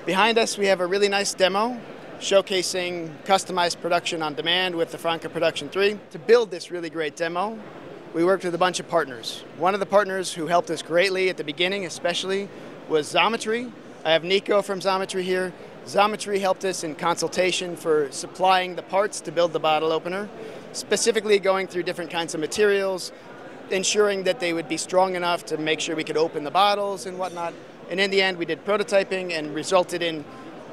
Behind us, we have a really nice demo showcasing customized production on demand with the Franka Production 3. To build this really great demo, we worked with a bunch of partners. One of the partners who helped us greatly at the beginning especially was Xometry. I have Nico from Xometry here. Xometry helped us in consultation for supplying the parts to build the bottle opener, specifically going through different kinds of materials, ensuring that they would be strong enough to make sure we could open the bottles and whatnot. And in the end, we did prototyping and resulted in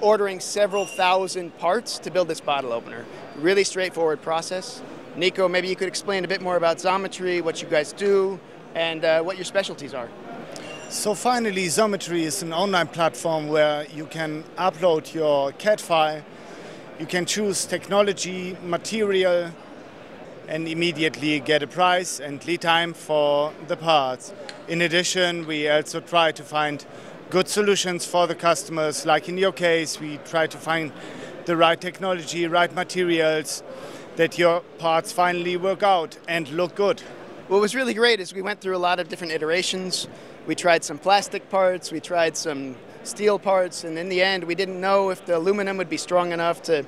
ordering several thousand parts to build this bottle opener. Really straightforward process. Nico, maybe you could explain a bit more about Xometry, what you guys do, and what your specialties are. So finally, Xometry is an online platform where you can upload your CAD file, you can choose technology, material, and immediately get a price and lead time for the parts. In addition, we also try to find good solutions for the customers. Like in your case, we try to find the right technology, right materials, that your parts finally work out and look good. What was really great is we went through a lot of different iterations. We tried some plastic parts, we tried some steel parts, and in the end, we didn't know if the aluminum would be strong enough to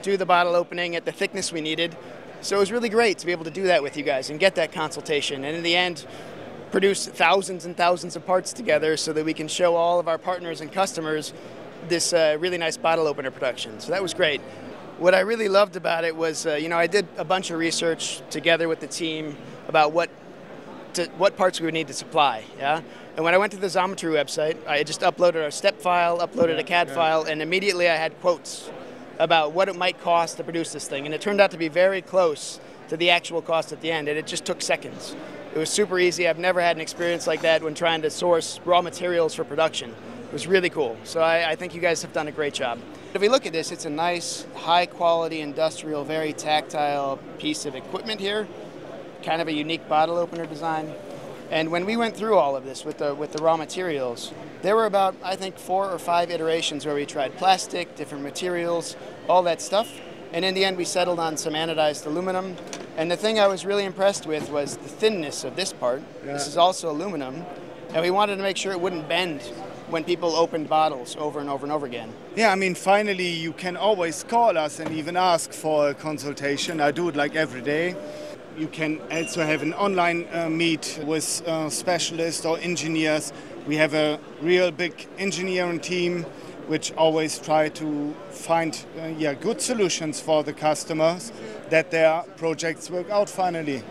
do the bottle opening at the thickness we needed. So it was really great to be able to do that with you guys and get that consultation. And in the end, produce thousands and thousands of parts together so that we can show all of our partners and customers this really nice bottle opener production. So that was great. What I really loved about it was, I did a bunch of research together with the team about what parts we would need to supply. Yeah? And when I went to the Xometry website, I just uploaded our step file, uploaded a CAD file, and immediately I had quotes about what it might cost to produce this thing. And it turned out to be very close to the actual cost at the end, and it just took seconds. It was super easy. I've never had an experience like that when trying to source raw materials for production. It was really cool. So I think you guys have done a great job. If we look at this, it's a nice, high-quality, industrial, very tactile piece of equipment here. Kind of a unique bottle opener design. And when we went through all of this with the raw materials, there were about, I think, 4 or 5 iterations where we tried plastic, different materials, all that stuff. And in the end, we settled on some anodized aluminum. And the thing I was really impressed with was the thinness of this part. Yeah. This is also aluminum. And we wanted to make sure it wouldn't bend when people opened bottles over and over and over again. Yeah, I mean, finally, you can always call us and even ask for a consultation. I do it like every day. You can also have an online meet with specialists or engineers. We have a real big engineering team which always try to find good solutions for the customers that their projects work out finally.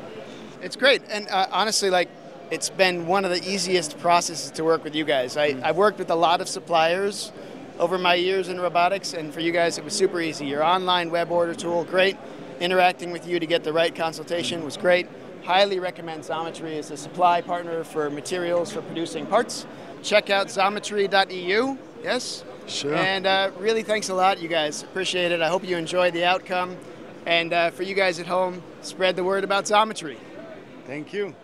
It's great, and honestly, it's been one of the easiest processes to work with you guys. I've worked with a lot of suppliers over my years in robotics, and for you guys it was super easy. Your online web order tool, great. Interacting with you to get the right consultation was great. Highly recommend Xometry as a supply partner for materials for producing parts. Check out xometry.eu, yes? Sure. And really thanks a lot, you guys. Appreciate it. I hope you enjoyed the outcome. And for you guys at home, spread the word about Xometry. Thank you.